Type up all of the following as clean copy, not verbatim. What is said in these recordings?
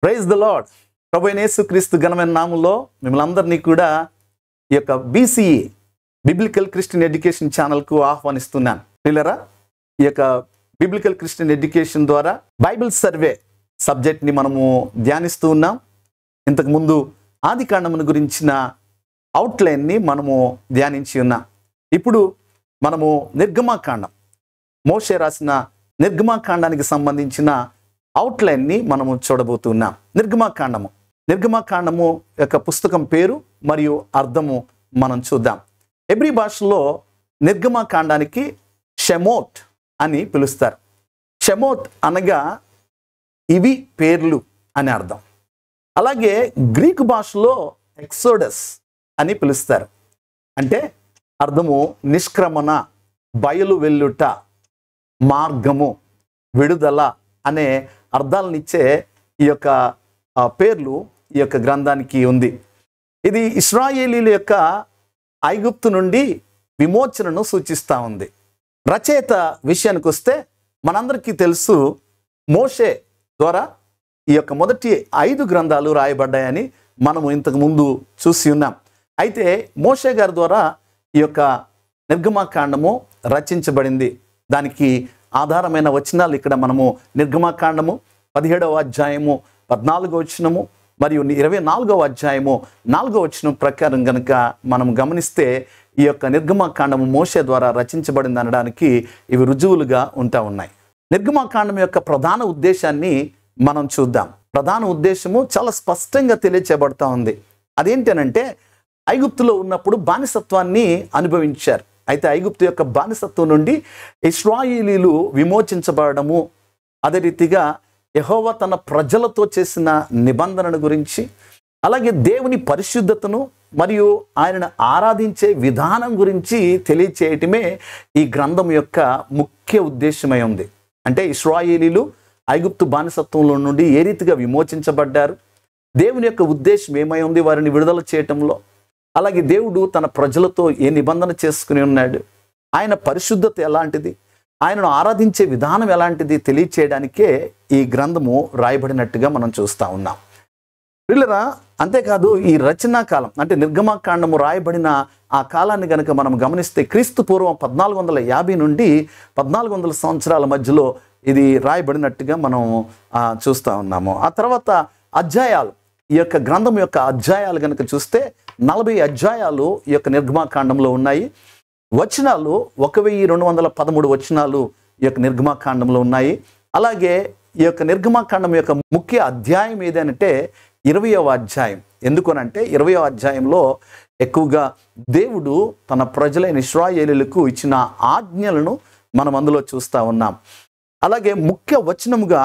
Praise the lord. ప్రభువైన యేసుక్రీస్తు ఘనమైన నామములో మిమ్మల్ని అందరినీ కూడా ఈ యొక్క BCE బిబ్లికల్ క్రిస్టియన్ ఎడ్యుకేషన్ ఛానల్కు ఆహ్వానిస్తున్నాను. పిల్లరా, ఈ యొక్క బిబ్లికల్ క్రిస్టియన్ ఎడ్యుకేషన్ ద్వారా బైబిల్ సర్వే సబ్జెక్ట్ని మనము ధ్యానిస్తూ ఉన్నాం. ఇంతకుముందు ఆది కాండమును గురించిన అవుట్లైన్ని మనము ధ్యానించి ఉన్నాం. ఇప్పుడు మనము నిర్గమాకాండం, మోషే రాసిన నిర్గమాకాండానికి సంబంధించిన అవుట్లైన్ని మనము చూడబోతున్నాం. నిర్గమాకాండము యొక్క పుస్తకం పేరు మరియు అర్థము మనం చూద్దాం. హెబ్రీ భాషలో నిర్గమాకాండానికి షెమోత్ అని పిలుస్తారు. షెమోత్ అనగా ఇవి పేర్లు అని అర్థం. అలాగే గ్రీకు భాషలో ఎక్సోడస్ అని పిలుస్తారు. అంటే అర్థము నిష్క్రమణ, బయలు వెల్లుట, మార్గము, విడుదల అనే అర్థాలనిచ్చే ఈ యొక్క పేర్లు ఈ యొక్క గ్రంథానికి ఉంది. ఇది ఇశ్రాయేలీల యొక్క ఐగుప్తు నుండి విమోచనను సూచిస్తూ ఉంది. రచయిత విషయానికి వస్తే మనందరికీ తెలుసు, మోషే ద్వారా ఈ యొక్క మొదటి 5 గ్రంథాలు రాయబడ్డాయని మనము ఇంతకు ముందు చూసి ఉన్నాం. అయితే మోషే గారి ద్వారా ఈ యొక్క నిర్గమాకాండము రచించబడింది. దానికి ఆధారమైన వచనాలు ఇక్కడ మనము నిర్గమాకాండము 17వ అధ్యాయము 14వ వచనము మరియు 24వ అధ్యాయము 4వ వచనం ప్రకారం కనుక మనం గమనిస్తే ఈ యొక్క నిర్గమాకాండము మోషే ద్వారా రచించబడింది అనడానికి ఇవి రుజువులుగా ఉన్నాయి. నిర్గమాకాండం యొక్క ప్రధాన ఉద్దేశాన్ని మనం చూద్దాం. ప్రధాన ఉద్దేశము చాలా స్పష్టంగా తెలియచేయబడతా ఉంది. అదేంటనంటే, ఐగుప్తులో ఉన్నప్పుడు బానిసత్వాన్ని అనుభవించారు. అయితే ఐగుప్తు యొక్క బానిసత్వం నుండి ఇశ్రాయేలీలు విమోచించబడము, అదే రీతిగా యెహోవా తన ప్రజలతో చేసిన నిబంధనను గురించి, అలాగే దేవుని పరిశుద్ధతను మరియు ఆయనను ఆరాధించే విధానం గురించి తెలియచేయటమే ఈ గ్రంథం యొక్క ముఖ్య ఉద్దేశమై ఉంది. అంటే ఇశ్రాయేలీలు ఐగుప్తు బానిసత్వంలో నుండి ఏ రీతిగా విమోచించబడ్డారు, దేవుని యొక్క ఉద్దేశం ఏమై ఉంది వారిని విడుదల చేయటంలో, అలాగే దేవుడు తన ప్రజలతో ఏ నిబంధన చేసుకుని ఉన్నాడు, ఆయన పరిశుద్ధత ఎలాంటిది, ఆయనను ఆరాధించే విధానం ఎలాంటిది తెలియచేయడానికే ఈ గ్రంథము రాయబడినట్టుగా మనం చూస్తూ ఉన్నాం. పిల్లరా, అంతేకాదు ఈ రచనా కాలం అంటే నిర్గమాకాండము రాయబడిన ఆ కాలాన్ని కనుక మనం గమనిస్తే క్రీస్తు పూర్వం 1450 నుండి 1400 సంవత్సరాల మధ్యలో ఇది రాయబడినట్టుగా మనం చూస్తూ ఉన్నాము. ఆ తర్వాత అధ్యాయాలు, ఈ యొక్క గ్రంథం యొక్క అధ్యాయాలు కనుక చూస్తే 40 అధ్యాయాలు ఈ యొక్క నిర్గమాకాండంలో ఉన్నాయి. వచనాలు 1213 వచనాలు ఈ యొక్క నిర్గమాకాండంలో ఉన్నాయి. అలాగే ఈ యొక్క నిర్గమాకాండం యొక్క ముఖ్య అధ్యాయం ఏదంటే 20వ అధ్యాయం. ఎందుకనంటే 20వ అధ్యాయంలో ఎక్కువగా దేవుడు తన ప్రజలైన ఇశ్రాయేలీయులకు ఇచ్చిన ఆజ్ఞలను మనం అందులో చూస్తూ ఉన్నాం. అలాగే ముఖ్య వచనముగా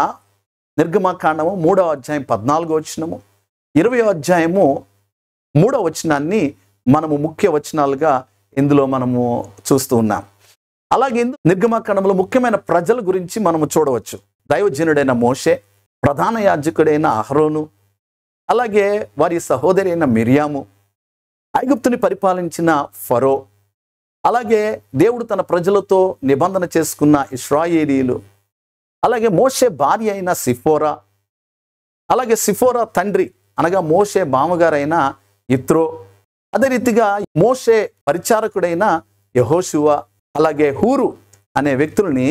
నిర్గమాకాండము 3వ అధ్యాయం 14వ వచనము, 20వ అధ్యాయము 3వ వచనాన్ని మనము ముఖ్య వచనాలుగా ఇందులో మనము చూస్తూ ఉన్నాం. అలాగే నిర్గమాకాండంలో ముఖ్యమైన ప్రజల గురించి మనము చూడవచ్చు. దైవజనుడైన మోషే, ప్రధాన యాజకుడైన అహరోను, అలాగే వారి సహోదరి అయిన మిరియాము, ఐగుప్తుని పరిపాలించిన ఫరో, అలాగే దేవుడు తన ప్రజలతో నిబంధన చేసుకున్న ఇశ్రాయేలీయులు, అలాగే మోషే భార్య అయిన సిఫోరా, అలాగే సిఫోరా తండ్రి అనగా మోషే మామగారైన ఇత్రో, అదే రీతిగా మోషే పరిచారకుడైన యెహోషువ, అలాగే హూరు అనే వ్యక్తులని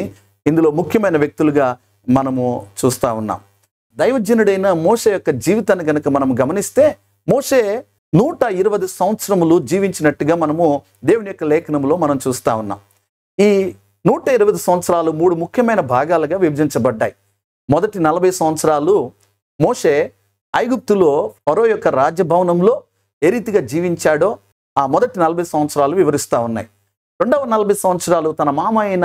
ఇందులో ముఖ్యమైన వ్యక్తులుగా మనము చూస్తూ ఉన్నాం. దైవజనుడైన మోషే యొక్క జీవితాన్ని కనుక మనం గమనిస్తే మోషే 120 సంవత్సరములు జీవించినట్టుగా మనము దేవుని యొక్క లేఖనంలో మనం చూస్తూ ఉన్నాం. ఈ 120 సంవత్సరాలు 3 ముఖ్యమైన భాగాలుగా విభజించబడ్డాయి. మొదటి 40 సంవత్సరాలు మోషే ఐగుప్తులో ఫరో యొక్క రాజభవనంలో ఏ రీతిగా జీవించాడో ఆ మొదటి 40 సంవత్సరాలు వివరిస్తూ ఉన్నాయి. రెండవ 40 సంవత్సరాలు తన మామ అయిన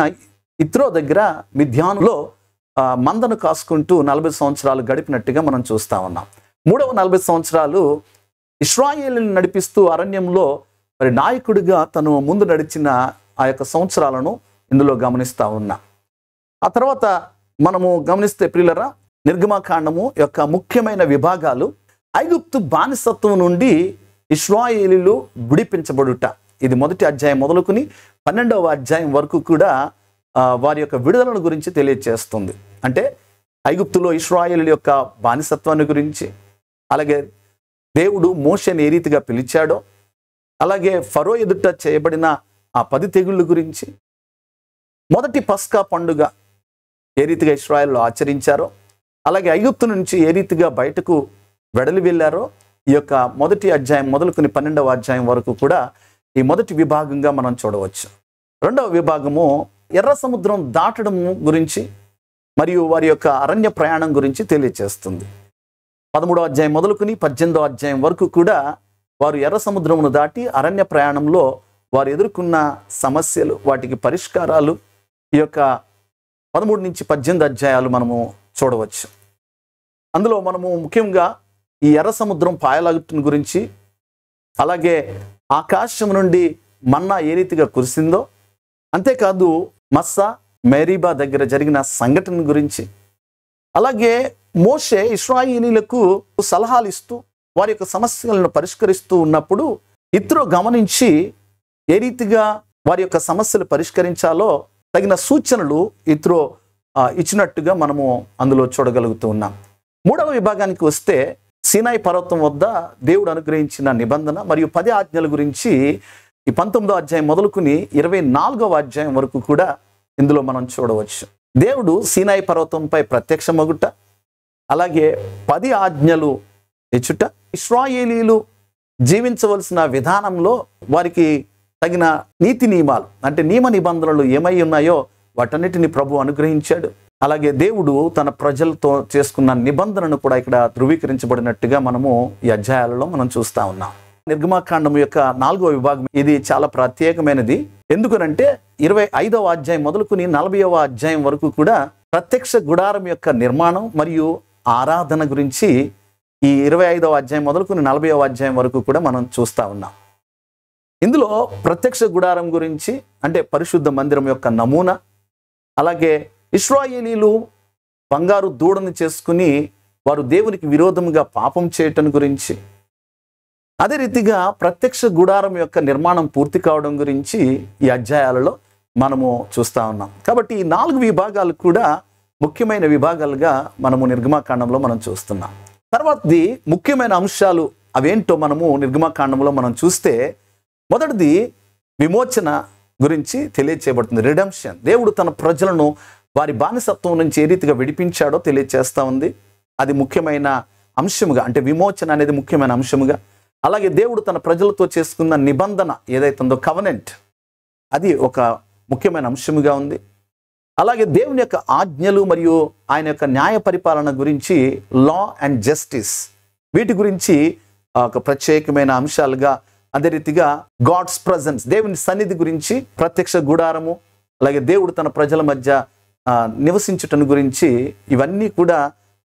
ఇత్రో దగ్గర మిద్యానులో మందను కాసుకుంటూ 40 సంవత్సరాలు గడిపినట్టుగా మనం చూస్తూ ఉన్నాం. మూడవ 40 సంవత్సరాలు ఇశ్రాయేలుని నడిపిస్తూ అరణ్యంలో మరి నాయకుడిగా తను ముందు నడిచిన ఆ యొక్క సంవత్సరాలను ఇందులో గమనిస్తూ ఉన్నాం. ఆ తర్వాత మనము గమనిస్తే ప్రియులరా, నిర్గమాకాండము యొక్క ముఖ్యమైన విభాగాలు ఐగుప్తు బానిసత్వం నుండి ఇశ్రాయేలీయులు విడిపించబడుట. ఇది మొదటి అధ్యాయం మొదలుకొని 12వ అధ్యాయం వరకు కూడా వారి యొక్క విడుదలను గురించి తెలియజేస్తుంది. అంటే ఐగుప్తులో ఇశ్రాయేలు యొక్క బానిసత్వాన్ని గురించి, అలాగే దేవుడు మోషేని ఏ రీతిగా పిలిచాడో, అలాగే ఫరో ఎదుట చేయబడిన ఆ 10 తెగుళ్ళ గురించి, మొదటి పస్కా పండుగ ఏ రీతిగా ఇశ్రాయేలు ఆచరించారో, అలాగే ఐగుప్తు నుంచి ఏ రీతిగా బయటకు వెడలి వెళ్ళారో, ఈ యొక్క మొదటి అధ్యాయం మొదలుకొని 12వ అధ్యాయం వరకు కూడా ఈ మొదటి విభాగంగా మనం చూడవచ్చు. రెండవ విభాగము ఎర్ర సముద్రం దాటడం గురించి మరియు వారి యొక్క అరణ్య ప్రయాణం గురించి తెలియచేస్తుంది. 13వ అధ్యాయం మొదలుకొని 18వ అధ్యాయం వరకు కూడా వారు ఎర్ర సముద్రమును దాటి అరణ్య ప్రయాణంలో వారు ఎదుర్కొన్న సమస్యలు, వాటికి పరిష్కారాలు ఈ యొక్క 13 నుంచి 18 అధ్యాయాలు మనము చూడవచ్చు. అందులో మనము ముఖ్యంగా ఈ ఎర్ర సముద్రం పాయలాగుతున్న గురించి, అలాగే ఆకాశం నుండి మన్నా ఏ రీతిగా కురిసిందో, అంతేకాదు మస్సా మేరీబా దగ్గర జరిగిన సంఘటన గురించి, అలాగే మోషే ఇశ్రాయేలీయులకు సలహాలు ఇస్తూ వారి యొక్క సమస్యలను పరిష్కరిస్తూ ఉన్నప్పుడు ఇత్రో గమనించి ఏ రీతిగా వారి యొక్క సమస్యలు పరిష్కరించాలో తగిన సూచనలు ఇత్రో ఇచ్చినట్టుగా మనము అందులో చూడగలుగుతూ ఉన్నాం. మూడవ విభాగానికి వస్తే సీనాయి పర్వతం వద్ద దేవుడు అనుగ్రహించిన నిబంధన మరియు 10 ఆజ్ఞల గురించి ఈ 19వ అధ్యాయం మొదలుకుని 24వ అధ్యాయం వరకు కూడా ఇందులో మనం చూడవచ్చు. దేవుడు సీనాయి పర్వతంపై ప్రత్యక్షమగుట, అలాగే 10 ఆజ్ఞలు ఇచ్చుట, ఇశ్రాయేలీయులు జీవించవలసిన విధానంలో వారికి తగిన నీతి నియమాలు అంటే నియమ నిబంధనలు ఏమై ఉన్నాయో వాటన్నిటిని ప్రభు అనుగ్రహించాడు. అలాగే దేవుడు తన ప్రజలతో చేసుకున్న నిబంధనను కూడా ఇక్కడ ధృవీకరించబడినట్టుగా మనము ఈ అధ్యాయాలలో మనం చూస్తా ఉన్నాం. నిర్గమాకాండం యొక్క 4వ విభాగం ఇది చాలా ప్రత్యేకమైనది. ఎందుకనంటే 25వ అధ్యాయం మొదలుకుని 40వ అధ్యాయం వరకు కూడా ప్రత్యక్ష గుడారం యొక్క నిర్మాణం మరియు ఆరాధన గురించి ఈ 25వ అధ్యాయం మొదలుకుని 40వ అధ్యాయం వరకు కూడా మనం చూస్తా ఉన్నాం. ఇందులో ప్రత్యక్ష గుడారం గురించి అంటే పరిశుద్ధ మందిరం యొక్క నమూనా, అలాగే ఇశ్రాయేలీయులు బంగారు దూడను చేసుకుని వారు దేవునికి విరోధముగా పాపం చేయటం గురించి, అదే రీతిగా ప్రత్యక్ష గుడారం యొక్క నిర్మాణం పూర్తి కావడం గురించి ఈ అధ్యాయాలలో మనము చూస్తా ఉన్నాం. కాబట్టి ఈ 4 విభాగాలు కూడా ముఖ్యమైన విభాగాలుగా మనము నిర్గమాకాండంలో మనం చూస్తున్నాం. తర్వాతది ముఖ్యమైన అంశాలు అవేంటో మనము నిర్గమాకాండంలో మనం చూస్తే, మొదటిది విమోచన గురించి తెలియచేయబడుతుంది. రిడెంప్షన్. దేవుడు తన ప్రజలను వారి బానిసత్వం నుంచి ఏ రీతిగా విడిపించాడో తెలియచేస్తూ ఉంది. అది ముఖ్యమైన అంశముగా, అంటే విమోచన అనేది ముఖ్యమైన అంశముగా, అలాగే దేవుడు తన ప్రజలతో చేసుకున్న నిబంధన ఏదైతే ఉందో కవెనెంట్, అది ఒక ముఖ్యమైన అంశముగా ఉంది. అలాగే దేవుని యొక్క ఆజ్ఞలు మరియు ఆయన యొక్క న్యాయ పరిపాలన గురించి, లా అండ్ జస్టిస్, వీటి గురించి ఒక ప్రత్యేకమైన అంశాలుగా, అదే రీతిగా గాడ్స్ ప్రజెన్స్, దేవుని సన్నిధి గురించి, ప్రత్యక్ష గుడారము, అలాగే దేవుడు తన ప్రజల మధ్య నివసించటం గురించి, ఇవన్నీ కూడా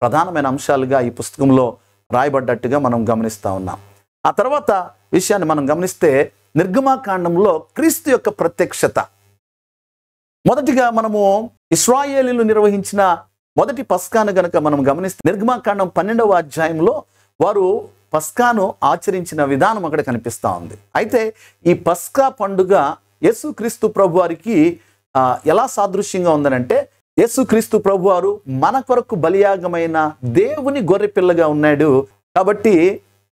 ప్రధానమైన అంశాలుగా ఈ పుస్తకంలో రాయబడ్డట్టుగా మనం గమనిస్తూ ఉన్నాం. ఆ తర్వాత విషయాన్ని మనం గమనిస్తే నిర్గమాకాండంలో క్రీస్తు యొక్క ప్రత్యక్షత. మొదటిగా మనము ఇశ్రాయేలీయులు నిర్వహించిన మొదటి పస్కాను గనక మనం గమనిస్తే నిర్గమాకాండం 12వ అధ్యాయంలో వారు పస్కాను ఆచరించిన విధానం అక్కడ కనిపిస్తూ ఉంది. అయితే ఈ పస్కా పండుగ యేసుక్రీస్తు ప్రభు వారికి ఎలా సాదృశ్యంగా ఉందనంటే, యేసుక్రీస్తు ప్రభు వారు మన కొరకు బలియాగమైన దేవుని గొర్రెపిల్లగా ఉన్నాడు. కాబట్టి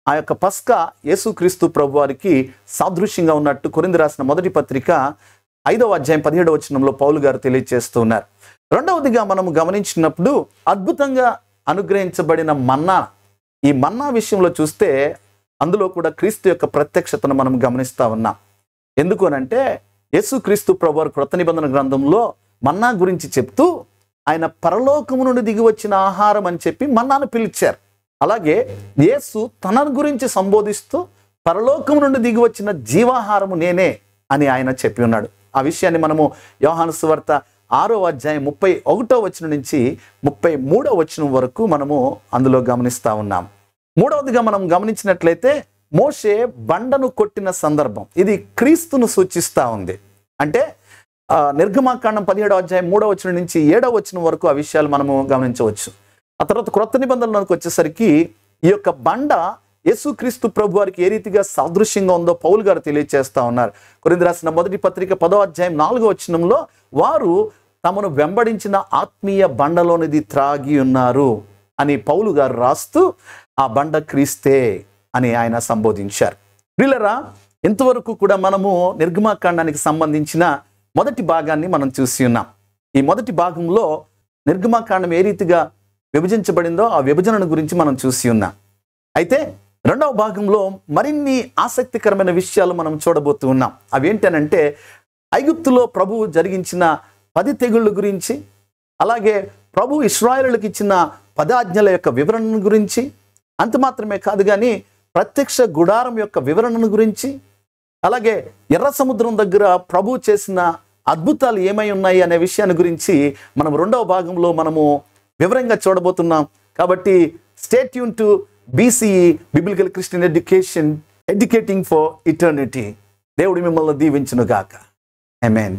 ఆ యొక్క పస్కా యేసుక్రీస్తు ప్రభు వారికి సాదృశ్యంగా ఉన్నట్టు కొరింథీ రాసిన మొదటి పత్రిక 5వ అధ్యాయం 17వ వచనంలో పౌలు గారు తెలియజేస్తూ ఉన్నారు. రెండవదిగా మనము గమనించినప్పుడు అద్భుతంగా అనుగ్రహించబడిన మన్నా, ఈ మన్నా విషయంలో చూస్తే అందులో కూడా క్రీస్తు యొక్క ప్రత్యక్షతను మనం గమనిస్తూ ఉన్నాం. ఎందుకు అనంటే యేసుక్రీస్తు ప్రభువారు క్రొత్త నిబంధన గ్రంథంలో మన్నా గురించి చెప్తూ ఆయన పరలోకము నుండి దిగి వచ్చిన ఆహారం అని చెప్పి మన్నాను పిలిచారు. అలాగే యేసు తన గురించి సంబోధిస్తూ పరలోకము నుండి దిగి వచ్చిన జీవాహారము నేనే అని ఆయన చెప్పి ఉన్నాడు. ఆ విషయాన్ని మనము యోహాను సువార్త 6వ అధ్యాయం 31వ వచనం నుంచి 33వ వచనం వరకు మనము అందులో గమనిస్తూ ఉన్నాం. మూడవదిగా మనం గమనించినట్లయితే మోషే బండను కొట్టిన సందర్భం, ఇది క్రీస్తును సూచిస్తూ ఉంది. అంటే నిర్గమాకాండం 17వ అధ్యాయం 3వ వచనం నుంచి 7వ వచనం వరకు ఆ విషయాలు మనము గమనించవచ్చు. ఆ తర్వాత క్రొత్త నిబంధనలకు వచ్చేసరికి ఈ యొక్క బండ యేసుక్రీస్తు ప్రభు వారికి ఏ రీతిగా సాదృశ్యంగా ఉందో పౌలు గారు తెలియజేస్తా ఉన్నారు. కొరింథీ రాసిన మొదటి పత్రిక 10వ అధ్యాయం 4వ వచనంలో వారు తమను వెంబడించిన ఆత్మీయ బండలోనిది త్రాగి ఉన్నారు అని పౌలు గారు రాస్తూ ఆ బండ క్రీస్తే అని ఆయన సంబోధించారు. ప్రియులారా, ఇంతవరకు కూడా మనము నిర్గమాకాండానికి సంబంధించిన మొదటి భాగాన్ని మనం చూసి ఉన్నాం. ఈ మొదటి భాగంలో నిర్గమాకాండం ఏ రీతిగా విభజించబడిందో ఆ విభజనను గురించి మనం చూసి ఉన్నాం. అయితే రెండవ భాగంలో మరిన్ని ఆసక్తికరమైన విషయాలు మనం చూడబోతూ ఉన్నాం. అవేంటనంటే ఐగుప్తులో ప్రభువు జరిగించిన 10 తెగుళ్ళ గురించి, అలాగే ప్రభు ఇశ్రాయేలులకు ఇచ్చిన 10 ఆజ్ఞల యొక్క వివరణను గురించి, అంత మాత్రమే కాదు కానీ ప్రత్యక్ష గుడారం యొక్క వివరణను గురించి, అలాగే ఎర్ర సముద్రం దగ్గర ప్రభు చేసిన అద్భుతాలు ఏమై ఉన్నాయి అనే విషయాన్ని గురించి మనం రెండవ భాగంలో మనము వివరంగా చూడబోతున్నాం. కాబట్టి stay tune to BCE biblical Christian education, educating for eternity. దేవుడు మిమ్మల్ని దీవించును గాక. ఆమేన్.